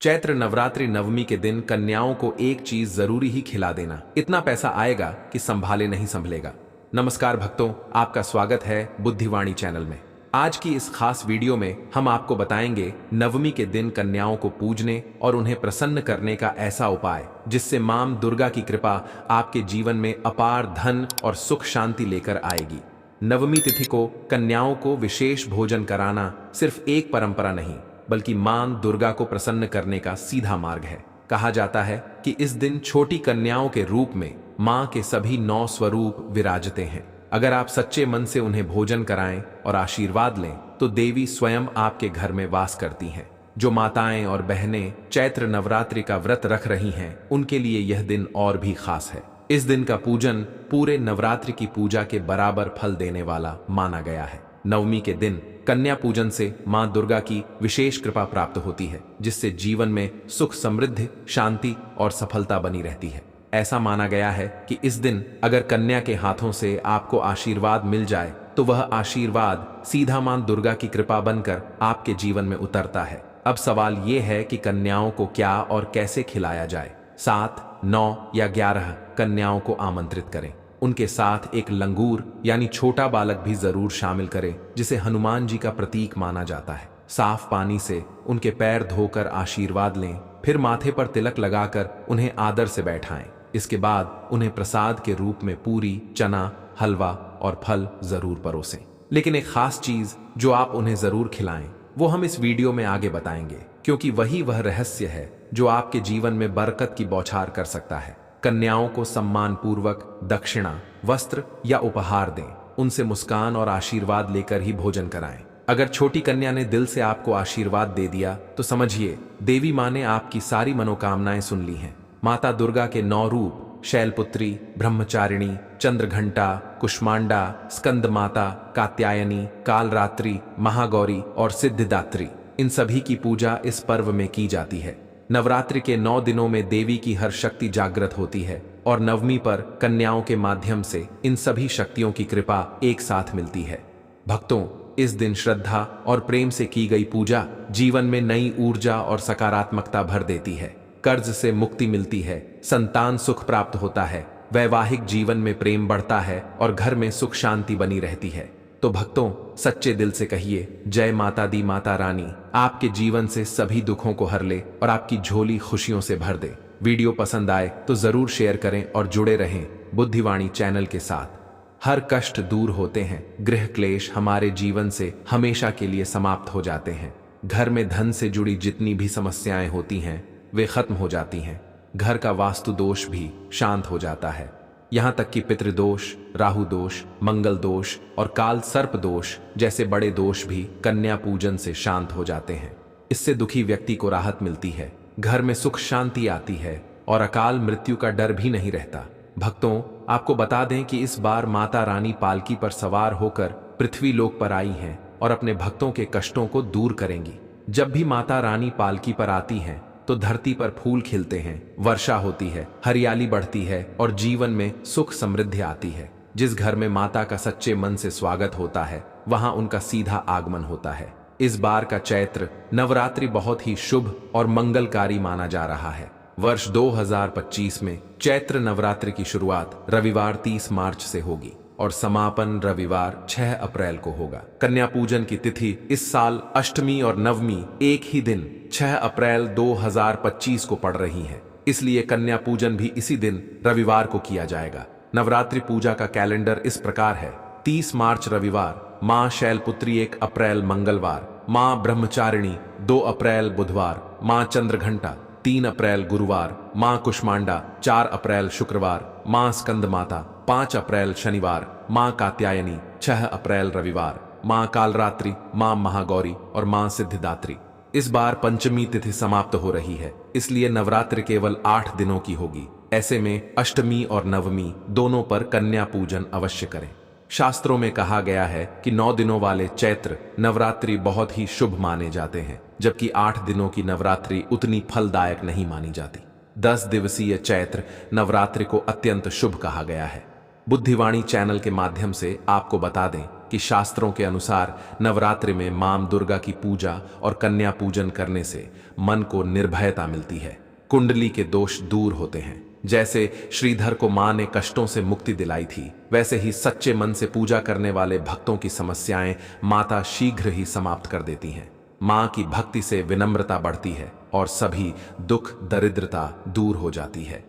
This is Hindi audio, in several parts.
चैत्र नवरात्रि नवमी के दिन कन्याओं को एक चीज जरूरी ही खिला देना, इतना पैसा आएगा कि संभाले नहीं संभलेगा। नमस्कार भक्तों, आपका स्वागत है बुद्धिवाणी चैनल में। आज की इस खास वीडियो में हम आपको बताएंगे नवमी के दिन कन्याओं को पूजने और उन्हें प्रसन्न करने का ऐसा उपाय जिससे मां दुर्गा की कृपा आपके जीवन में अपार धन और सुख शांति लेकर आएगी। नवमी तिथि को कन्याओं को विशेष भोजन कराना सिर्फ एक परंपरा नहीं, बल्कि मां दुर्गा को प्रसन्न करने का सीधा मार्ग है। कहा जाता है कि इस दिन छोटी कन्याओं के रूप में मां के सभी 9 स्वरूप विराजते हैं। अगर आप सच्चे मन से उन्हें भोजन कराएं और आशीर्वाद लें तो देवी स्वयं आपके घर में वास करती हैं। जो माताएं और बहनें चैत्र नवरात्रि का व्रत रख रही हैं, उनके लिए यह दिन और भी खास है। इस दिन का पूजन पूरे नवरात्रि की पूजा के बराबर फल देने वाला माना गया है। नवमी के दिन कन्या पूजन से मां दुर्गा की विशेष कृपा प्राप्त होती है, जिससे जीवन में सुख, समृद्धि, शांति और सफलता बनी रहती है। ऐसा माना गया है कि इस दिन अगर कन्या के हाथों से आपको आशीर्वाद मिल जाए तो वह आशीर्वाद सीधा मां दुर्गा की कृपा बनकर आपके जीवन में उतरता है। अब सवाल ये है कि कन्याओं को क्या और कैसे खिलाया जाए। 7, 9 या 11 कन्याओं को आमंत्रित करें। उनके साथ एक लंगूर यानी छोटा बालक भी जरूर शामिल करें, जिसे हनुमान जी का प्रतीक माना जाता है। साफ पानी से उनके पैर धोकर आशीर्वाद लें, फिर माथे पर तिलक लगाकर उन्हें आदर से बैठाएं। इसके बाद उन्हें प्रसाद के रूप में पूरी, चना, हलवा और फल जरूर परोसें। लेकिन एक खास चीज जो आप उन्हें जरूर खिलाएं, वो हम इस वीडियो में आगे बताएंगे, क्योंकि वह रहस्य है जो आपके जीवन में बरकत की बौछार कर सकता है। कन्याओं को सम्मान पूर्वक दक्षिणा, वस्त्र या उपहार दें। उनसे मुस्कान और आशीर्वाद लेकर ही भोजन कराएं। अगर छोटी कन्या ने दिल से आपको आशीर्वाद दे दिया तो समझिए देवी मां ने आपकी सारी मनोकामनाएं सुन ली हैं। माता दुर्गा के 9 रूप शैलपुत्री, ब्रह्मचारिणी, चंद्रघंटा, कुष्मांडा, स्कंद माता, कात्यायनी, कालरात्रि, महागौरी और सिद्धिदात्री, इन सभी की पूजा इस पर्व में की जाती है। नवरात्रि के 9 दिनों में देवी की हर शक्ति जागृत होती है और नवमी पर कन्याओं के माध्यम से इन सभी शक्तियों की कृपा एक साथ मिलती है। भक्तों, इस दिन श्रद्धा और प्रेम से की गई पूजा जीवन में नई ऊर्जा और सकारात्मकता भर देती है। कर्ज से मुक्ति मिलती है, संतान सुख प्राप्त होता है, वैवाहिक जीवन में प्रेम बढ़ता है और घर में सुख शांति बनी रहती है। तो भक्तों, सच्चे दिल से कहिए जय माता दी माता रानी आपके जीवन से सभी दुखों को हर ले और आपकी झोली खुशियों से भर दे। वीडियो पसंद आए तो जरूर शेयर करें और जुड़े रहें बुद्धिवाणी चैनल के साथ। हर कष्ट दूर होते हैं, गृह क्लेश हमारे जीवन से हमेशा के लिए समाप्त हो जाते हैं। घर में धन से जुड़ी जितनी भी समस्याएं होती हैं वे खत्म हो जाती हैं। घर का वास्तु दोष भी शांत हो जाता है। यहाँ तक कि पितृदोष, राहु दोष, मंगल दोष और काल सर्प दोष जैसे बड़े दोष भी कन्या पूजन से शांत हो जाते हैं। इससे दुखी व्यक्ति को राहत मिलती है, घर में सुख शांति आती है और अकाल मृत्यु का डर भी नहीं रहता। भक्तों, आपको बता दें कि इस बार माता रानी पालकी पर सवार होकर पृथ्वी लोक पर आई हैं और अपने भक्तों के कष्टों को दूर करेंगी। जब भी माता रानी पालकी पर आती हैं तो धरती पर फूल खिलते हैं, वर्षा होती है, हरियाली बढ़ती है और जीवन में सुख समृद्धि आती है। जिस घर में माता का सच्चे मन से स्वागत होता है वहां उनका सीधा आगमन होता है। इस बार का चैत्र नवरात्रि बहुत ही शुभ और मंगलकारी माना जा रहा है। वर्ष 2025 में चैत्र नवरात्रि की शुरुआत रविवार 30 मार्च से होगी और समापन रविवार 6 अप्रैल को होगा। कन्या पूजन की तिथि इस साल अष्टमी और नवमी एक ही दिन 6 अप्रैल 2025 को पड़ रही है, इसलिए कन्या पूजन भी इसी दिन रविवार को किया जाएगा। नवरात्रि पूजा का कैलेंडर इस प्रकार है: 30 मार्च रविवार, मां शैलपुत्री 1 अप्रैल मंगलवार, मां ब्रह्मचारिणी 2 अप्रैल बुधवार, मां चंद्रघंटा 3 अप्रैल गुरुवार, मां कुष्मांडा 4 अप्रैल शुक्रवार, मां स्कंद माता 5 अप्रैल शनिवार, मां कात्यायनी 6 अप्रैल रविवार, मां कालरात्रि, मां महागौरी और मां सिद्धिदात्री। इस बार पंचमी तिथि समाप्त हो रही है, इसलिए नवरात्रि केवल 8 दिनों की होगी। ऐसे में अष्टमी और नवमी दोनों पर कन्या पूजन अवश्य करें। शास्त्रों में कहा गया है कि 9 दिनों वाले चैत्र नवरात्रि बहुत ही शुभ माने जाते हैं, जबकि 8 दिनों की नवरात्रि उतनी फलदायक नहीं मानी जाती। 10 दिवसीय चैत्र नवरात्रि को अत्यंत शुभ कहा गया है। बुद्धिवाणी चैनल के माध्यम से आपको बता दें कि शास्त्रों के अनुसार नवरात्रि में मां दुर्गा की पूजा और कन्या पूजन करने से मन को निर्भयता मिलती है, कुंडली के दोष दूर होते हैं। जैसे श्रीधर को मां ने कष्टों से मुक्ति दिलाई थी, वैसे ही सच्चे मन से पूजा करने वाले भक्तों की समस्याएं माता शीघ्र ही समाप्त कर देती हैं। मां की भक्ति से विनम्रता बढ़ती है और सभी दुख दरिद्रता दूर हो जाती है।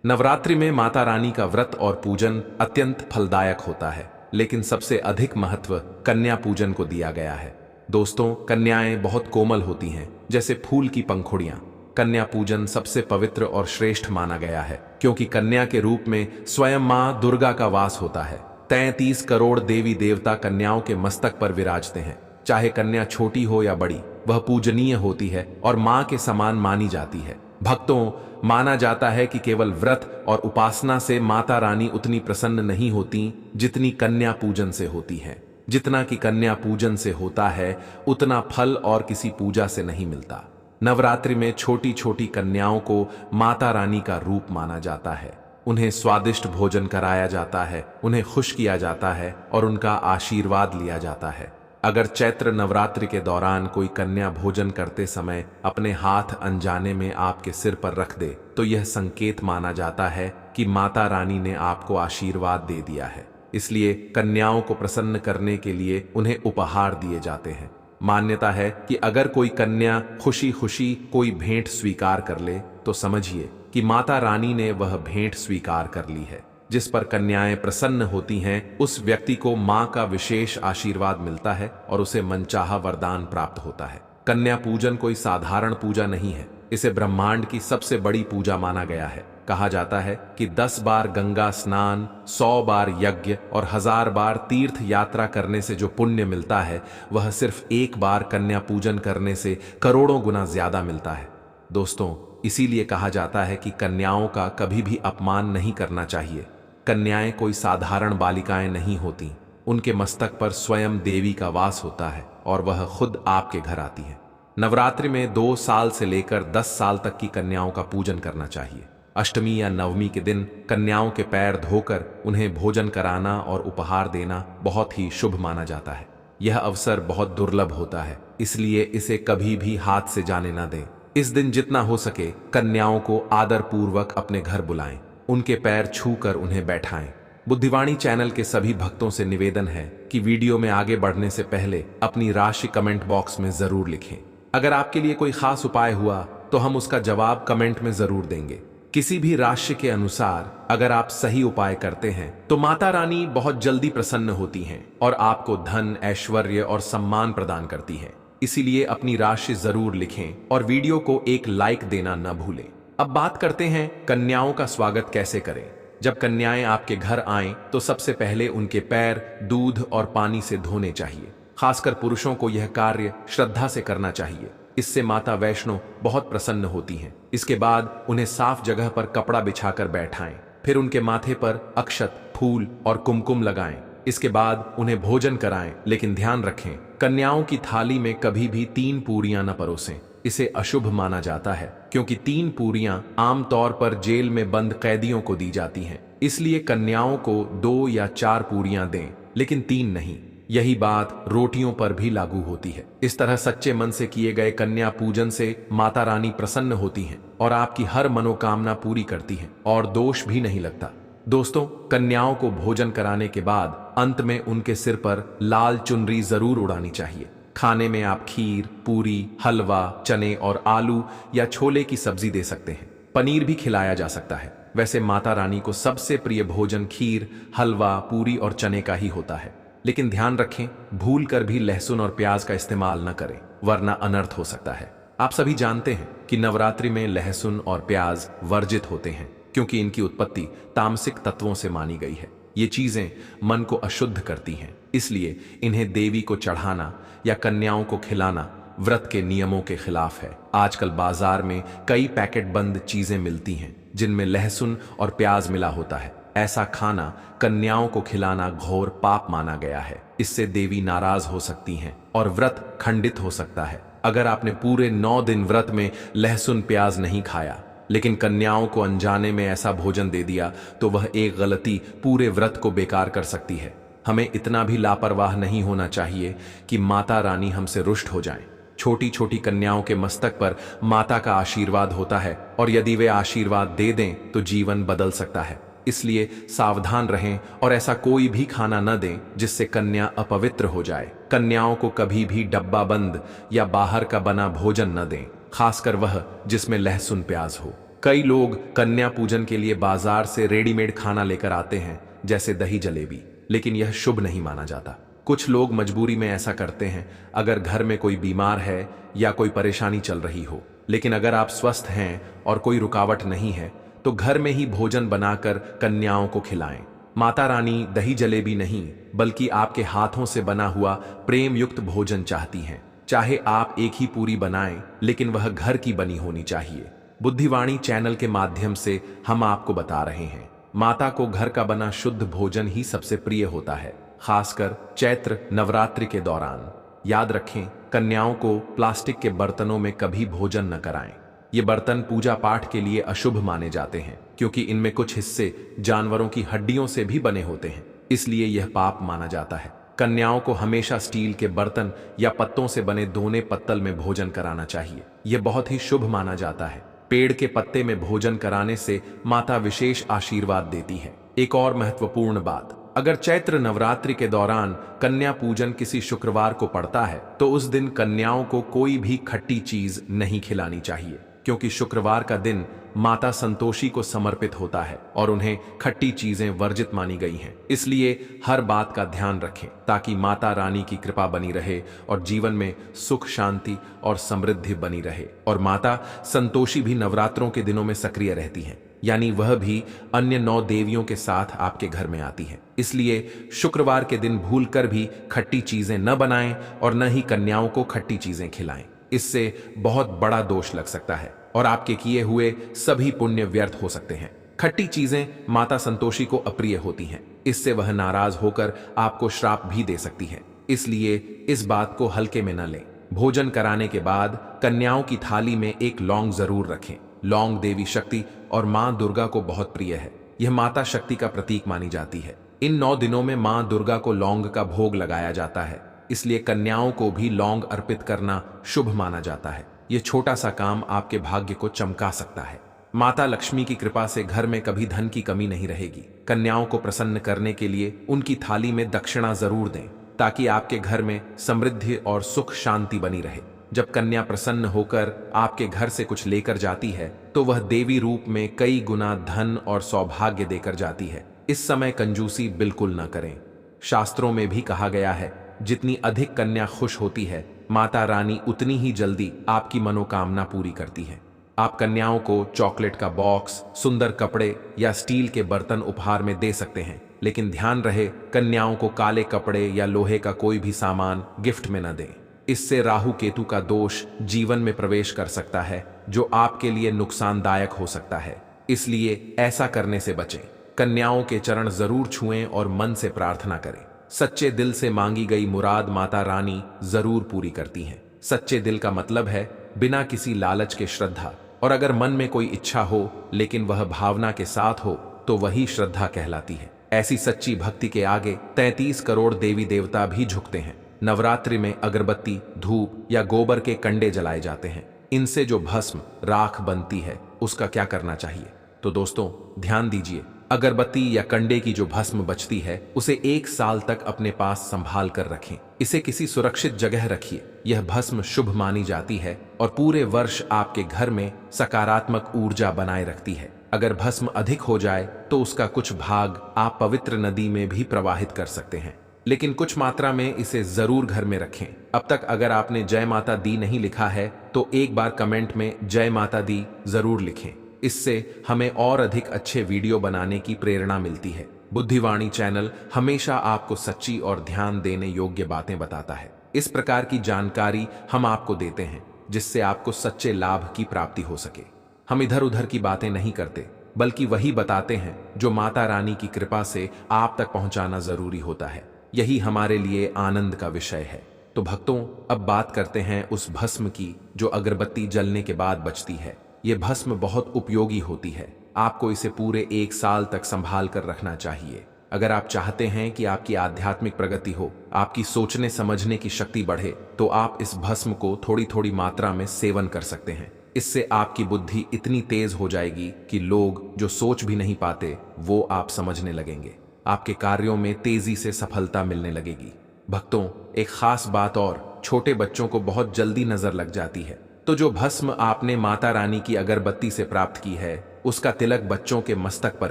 नवरात्रि में माता रानी का व्रत और पूजन अत्यंत फलदायक होता है, लेकिन सबसे अधिक महत्व कन्या पूजन को दिया गया है। दोस्तों, कन्याएं बहुत कोमल होती हैं, जैसे फूल की पंखुड़ियां। कन्या पूजन सबसे पवित्र और श्रेष्ठ माना गया है, क्योंकि कन्या के रूप में स्वयं मां दुर्गा का वास होता है। 33 करोड़ देवी देवता कन्याओं के मस्तक पर विराजते हैं। चाहे कन्या छोटी हो या बड़ी, वह पूजनीय होती है और मां के समान मानी जाती है। भक्तों, माना जाता है कि केवल व्रत और उपासना से माता रानी उतनी प्रसन्न नहीं होती जितनी कन्या पूजन से होती है। जितना कि कन्या पूजन से होता है, उतना फल और किसी पूजा से नहीं मिलता। नवरात्रि में छोटी छोटी कन्याओं को माता रानी का रूप माना जाता है। उन्हें स्वादिष्ट भोजन कराया जाता है, उन्हें खुश किया जाता है और उनका आशीर्वाद लिया जाता है। अगर चैत्र नवरात्रि के दौरान कोई कन्या भोजन करते समय अपने हाथ अनजाने में आपके सिर पर रख दे, तो यह संकेत माना जाता है कि माता रानी ने आपको आशीर्वाद दे दिया है। इसलिए कन्याओं को प्रसन्न करने के लिए उन्हें उपहार दिए जाते हैं। मान्यता है कि अगर कोई कन्या खुशी खुशी कोई भेंट स्वीकार कर ले, तो समझिए कि माता रानी ने वह भेंट स्वीकार कर ली है। जिस पर कन्याएं प्रसन्न होती हैं, उस व्यक्ति को मां का विशेष आशीर्वाद मिलता है और उसे मनचाहा वरदान प्राप्त होता है। कन्या पूजन कोई साधारण पूजा नहीं है, इसे ब्रह्मांड की सबसे बड़ी पूजा माना गया है। कहा जाता है कि 10 बार गंगा स्नान, 100 बार यज्ञ और 1000 बार तीर्थ यात्रा करने से जो पुण्य मिलता है, वह सिर्फ एक बार कन्या पूजन करने से करोड़ों गुना ज्यादा मिलता है। दोस्तों, इसीलिए कहा जाता है कि कन्याओं का कभी भी अपमान नहीं करना चाहिए। कन्याएं कोई साधारण बालिकाएं नहीं होती, उनके मस्तक पर स्वयं देवी का वास होता है और वह खुद आपके घर आती है। नवरात्रि में 2 साल से लेकर 10 साल तक की कन्याओं का पूजन करना चाहिए। अष्टमी या नवमी के दिन कन्याओं के पैर धोकर उन्हें भोजन कराना और उपहार देना बहुत ही शुभ माना जाता है। यह अवसर बहुत दुर्लभ होता है, इसलिए इसे कभी भी हाथ से जाने न दें। इस दिन जितना हो सके कन्याओं को आदर पूर्वक अपने घर बुलाएं, उनके पैर छूकर उन्हें बैठाएं। बुद्धिवाणी चैनल के सभी भक्तों से निवेदन है कि वीडियो में आगे बढ़ने से पहले अपनी राशि कमेंट बॉक्स में जरूर लिखें। अगर आपके लिए कोई खास उपाय हुआ तो हम उसका जवाब कमेंट में जरूर देंगे। किसी भी राशि के अनुसार अगर आप सही उपाय करते हैं तो माता रानी बहुत जल्दी प्रसन्न होती हैं और आपको धन, ऐश्वर्य और सम्मान प्रदान करती है। इसीलिए अपनी राशि जरूर लिखें और वीडियो को एक लाइक देना न भूलें। अब बात करते हैं कन्याओं का स्वागत कैसे करें। जब कन्याएं आपके घर आएं तो सबसे पहले उनके पैर दूध और पानी से धोने चाहिए। खासकर पुरुषों को यह कार्य श्रद्धा से करना चाहिए, इससे माता वैष्णो बहुत प्रसन्न होती हैं। इसके बाद उन्हें साफ जगह पर कपड़ा बिछाकर बैठाएं, फिर उनके माथे पर अक्षत, फूल और कुमकुम लगाएं। इसके बाद उन्हें भोजन कराएं, लेकिन ध्यान रखें कन्याओं की थाली में कभी भी 3 पूरियां न परोसें। इसे अशुभ माना जाता है, क्योंकि 3 पूरियां आमतौर पर जेल में बंद कैदियों को दी जाती हैं। इसलिए कन्याओं को 2 या 4 पूरियां दें, लेकिन 3 नहीं। यही बात रोटियों पर भी लागू होती है। इस तरह सच्चे मन से किए गए कन्या पूजन से माता रानी प्रसन्न होती हैं और आपकी हर मनोकामना पूरी करती हैं और दोष भी नहीं लगता। दोस्तों, कन्याओं को भोजन कराने के बाद अंत में उनके सिर पर लाल चुनरी जरूर उड़ानी चाहिए। खाने में आप खीर, पूरी, हलवा, चने और आलू या छोले की सब्जी दे सकते हैं। पनीर भी खिलाया जा सकता है। वैसे माता रानी को सबसे प्रिय भोजन खीर, हलवा, पूरी और चने का ही होता है, लेकिन ध्यान रखें भूल कर भी लहसुन और प्याज का इस्तेमाल न करें, वरना अनर्थ हो सकता है। आप सभी जानते हैं कि नवरात्रि में लहसुन और प्याज वर्जित होते हैं, क्योंकि इनकी उत्पत्ति तामसिक तत्वों से मानी गई है। ये चीजें मन को अशुद्ध करती हैं, इसलिए इन्हें देवी को चढ़ाना या कन्याओं को खिलाना व्रत के नियमों के खिलाफ है। आजकल बाजार में कई पैकेट बंद चीजें मिलती हैं जिनमें लहसुन और प्याज मिला होता है। ऐसा खाना कन्याओं को खिलाना घोर पाप माना गया है। इससे देवी नाराज हो सकती हैं और व्रत खंडित हो सकता है। अगर आपने पूरे 9 दिन व्रत में लहसुन प्याज नहीं खाया, लेकिन कन्याओं को अनजाने में ऐसा भोजन दे दिया, तो वह एक गलती पूरे व्रत को बेकार कर सकती है। हमें इतना भी लापरवाह नहीं होना चाहिए कि माता रानी हमसे रुष्ट हो जाएं। छोटी छोटी कन्याओं के मस्तक पर माता का आशीर्वाद होता है और यदि वे आशीर्वाद दे दें तो जीवन बदल सकता है। इसलिए सावधान रहें और ऐसा कोई भी खाना न दें जिससे कन्या अपवित्र हो जाए। कन्याओं को कभी भी डब्बा बंद या बाहर का बना भोजन न दें, खासकर वह जिसमें लहसुन प्याज हो। कई लोग कन्या पूजन के लिए बाजार से रेडीमेड खाना लेकर आते हैं, जैसे दही जलेबी, लेकिन यह शुभ नहीं माना जाता। कुछ लोग मजबूरी में ऐसा करते हैं अगर घर में कोई बीमार है या कोई परेशानी चल रही हो। लेकिन अगर आप स्वस्थ हैं और कोई रुकावट नहीं है तो घर में ही भोजन बनाकर कन्याओं को खिलाएं। माता रानी दही जलेबी नहीं बल्कि आपके हाथों से बना हुआ प्रेम युक्त भोजन चाहती हैं। चाहे आप एक ही पूरी बनाएं, लेकिन वह घर की बनी होनी चाहिए। बुद्धिवाणी चैनल के माध्यम से हम आपको बता रहे हैं, माता को घर का बना शुद्ध भोजन ही सबसे प्रिय होता है, खासकर चैत्र नवरात्रि के दौरान। याद रखें, कन्याओं को प्लास्टिक के बर्तनों में कभी भोजन न कराएं। ये बर्तन पूजा पाठ के लिए अशुभ माने जाते हैं क्योंकि इनमें कुछ हिस्से जानवरों की हड्डियों से भी बने होते हैं, इसलिए यह पाप माना जाता है। कन्याओं को हमेशा स्टील के बर्तन या पत्तों से बने दोने पत्तल में भोजन कराना चाहिए। यह बहुत ही शुभ माना जाता है। पेड़ के पत्ते में भोजन कराने से माता विशेष आशीर्वाद देती है। एक और महत्वपूर्ण बात, अगर चैत्र नवरात्रि के दौरान कन्या पूजन किसी शुक्रवार को पड़ता है तो उस दिन कन्याओं को कोई भी खट्टी चीज नहीं खिलानी चाहिए, क्योंकि शुक्रवार का दिन माता संतोषी को समर्पित होता है और उन्हें खट्टी चीजें वर्जित मानी गई हैं। इसलिए हर बात का ध्यान रखें ताकि माता रानी की कृपा बनी रहे और जीवन में सुख शांति और समृद्धि बनी रहे। और माता संतोषी भी नवरात्रों के दिनों में सक्रिय रहती हैं, यानी वह भी अन्य 9 देवियों के साथ आपके घर में आती है। इसलिए शुक्रवार के दिन भूलकर भी खट्टी चीजें न बनाएं और न ही कन्याओं को खट्टी चीजें खिलाएं। इससे बहुत बड़ा दोष लग सकता है और आपके किए हुए सभी पुण्य व्यर्थ हो सकते हैं। खट्टी चीजें माता संतोषी को अप्रिय होती हैं, इससे वह नाराज होकर आपको श्राप भी दे सकती है। इसलिए इस बात को हल्के में न लें। भोजन कराने के बाद कन्याओं की थाली में एक लौंग जरूर रखें। लौंग देवी शक्ति और मां दुर्गा को बहुत प्रिय है। यह माता शक्ति का प्रतीक मानी जाती है। इन 9 दिनों में मां दुर्गा को लौंग का भोग लगाया जाता है, इसलिए कन्याओं को भी लौंग अर्पित करना शुभ माना जाता है। यह छोटा सा काम आपके भाग्य को चमका सकता है। माता लक्ष्मी की कृपा से घर में कभी धन की कमी नहीं रहेगी। कन्याओं को प्रसन्न करने के लिए उनकी थाली में दक्षिणा जरूर दें ताकि आपके घर में समृद्धि और सुख शांति बनी रहे। जब कन्या प्रसन्न होकर आपके घर से कुछ लेकर जाती है तो वह देवी रूप में कई गुना धन और सौभाग्य देकर जाती है। इस समय कंजूसी बिल्कुल न करें। शास्त्रों में भी कहा गया है, जितनी अधिक कन्या खुश होती है माता रानी उतनी ही जल्दी आपकी मनोकामना पूरी करती है। आप कन्याओं को चॉकलेट का बॉक्स, सुंदर कपड़े या स्टील के बर्तन उपहार में दे सकते हैं, लेकिन ध्यान रहे कन्याओं को काले कपड़े या लोहे का कोई भी सामान गिफ्ट में न दें। इससे राहु केतु का दोष जीवन में प्रवेश कर सकता है जो आपके लिए नुकसानदायक हो सकता है। इसलिए ऐसा करने से बचें। कन्याओं के चरण जरूर छुएं और मन से प्रार्थना करें। सच्चे दिल से मांगी गई मुराद माता रानी जरूर पूरी करती हैं। सच्चे दिल का मतलब है बिना किसी लालच के श्रद्धा, और अगर मन में कोई इच्छा हो लेकिन वह भावना के साथ हो तो वही श्रद्धा कहलाती है। ऐसी सच्ची भक्ति के आगे 33 करोड़ देवी देवता भी झुकते हैं। नवरात्रि में अगरबत्ती, धूप या गोबर के कंडे जलाए जाते हैं। इनसे जो भस्म राख बनती है उसका क्या करना चाहिए? तो दोस्तों ध्यान दीजिए, अगरबत्ती या कंडे की जो भस्म बचती है उसे 1 साल तक अपने पास संभाल कर रखें। इसे किसी सुरक्षित जगह रखिए। यह भस्म शुभ मानी जाती है और पूरे वर्ष आपके घर में सकारात्मक ऊर्जा बनाए रखती है। अगर भस्म अधिक हो जाए तो उसका कुछ भाग आप पवित्र नदी में भी प्रवाहित कर सकते हैं, लेकिन कुछ मात्रा में इसे जरूर घर में रखें। अब तक अगर आपने जय माता दी नहीं लिखा है तो एक बार कमेंट में जय माता दी जरूर लिखें। इससे हमें और अधिक अच्छे वीडियो बनाने की प्रेरणा मिलती है। बुद्धिवाणी चैनल हमेशा आपको सच्ची और ध्यान देने योग्य बातें बताता है। इस प्रकार की जानकारी हम आपको देते हैं जिससे आपको सच्चे लाभ की प्राप्ति हो सके। हम इधर उधर की बातें नहीं करते, बल्कि वही बताते हैं जो माता रानी की कृपा से आप तक पहुंचाना जरूरी होता है। यही हमारे लिए आनंद का विषय है। तो भक्तों, अब बात करते हैं उस भस्म की जो अगरबत्ती जलने के बाद बचती है। ये भस्म बहुत उपयोगी होती है। आपको इसे पूरे 1 साल तक संभाल कर रखना चाहिए। अगर आप चाहते हैं कि आपकी आध्यात्मिक प्रगति हो, आपकी सोचने समझने की शक्ति बढ़े, तो आप इस भस्म को थोड़ी थोड़ी मात्रा में सेवन कर सकते हैं। इससे आपकी बुद्धि इतनी तेज हो जाएगी कि लोग जो सोच भी नहीं पाते वो आप समझने लगेंगे। आपके कार्यों में तेजी से सफलता मिलने लगेगी। भक्तों, एक खास बात और, छोटे बच्चों को बहुत जल्दी नजर लग जाती है। तो जो भस्म आपने माता रानी की अगरबत्ती से प्राप्त की है, उसका तिलक बच्चों के मस्तक पर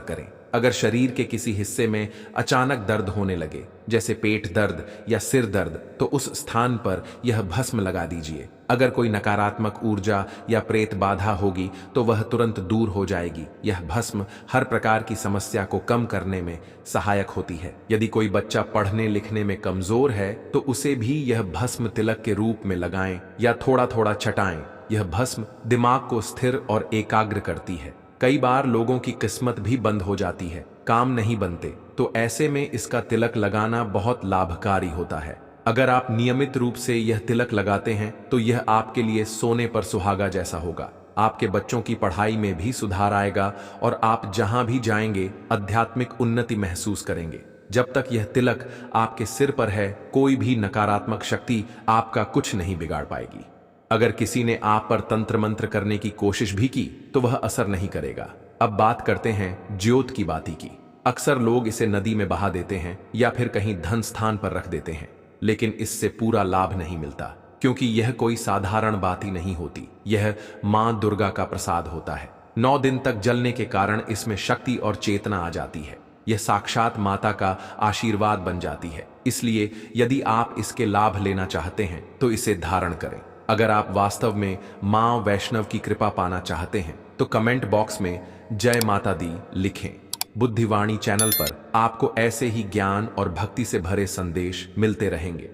करें। अगर शरीर के किसी हिस्से में अचानक दर्द होने लगे, जैसे पेट दर्द या सिर दर्द, तो उस स्थान पर यह भस्म लगा दीजिए। अगर कोई नकारात्मक ऊर्जा या प्रेत बाधा होगी तो वह तुरंत दूर हो जाएगी। यह भस्म हर प्रकार की समस्या को कम करने में सहायक होती है। यदि कोई बच्चा पढ़ने लिखने में कमजोर है तो उसे भी यह भस्म तिलक के रूप में लगाएं या थोड़ा थोड़ा चटाएं। यह भस्म दिमाग को स्थिर और एकाग्र करती है। कई बार लोगों की किस्मत भी बंद हो जाती है, काम नहीं बनते, तो ऐसे में इसका तिलक लगाना बहुत लाभकारी होता है। अगर आप नियमित रूप से यह तिलक लगाते हैं तो यह आपके लिए सोने पर सुहागा जैसा होगा। आपके बच्चों की पढ़ाई में भी सुधार आएगा और आप जहां भी जाएंगे आध्यात्मिक उन्नति महसूस करेंगे। जब तक यह तिलक आपके सिर पर है, कोई भी नकारात्मक शक्ति आपका कुछ नहीं बिगाड़ पाएगी। अगर किसी ने आप पर तंत्र मंत्र करने की कोशिश भी की तो वह असर नहीं करेगा। अब बात करते हैं ज्योत की बाती की। अक्सर लोग इसे नदी में बहा देते हैं या फिर कहीं धन स्थान पर रख देते हैं, लेकिन इससे पूरा लाभ नहीं मिलता, क्योंकि यह कोई साधारण बाती नहीं होती। यह मां दुर्गा का प्रसाद होता है। 9 दिन तक जलने के कारण इसमें शक्ति और चेतना आ जाती है। यह साक्षात माता का आशीर्वाद बन जाती है। इसलिए यदि आप इसके लाभ लेना चाहते हैं तो इसे धारण करें। अगर आप वास्तव में मां वैष्णव की कृपा पाना चाहते हैं तो कमेंट बॉक्स में जय माता दी लिखें। बुद्धिवाणी चैनल पर आपको ऐसे ही ज्ञान और भक्ति से भरे संदेश मिलते रहेंगे।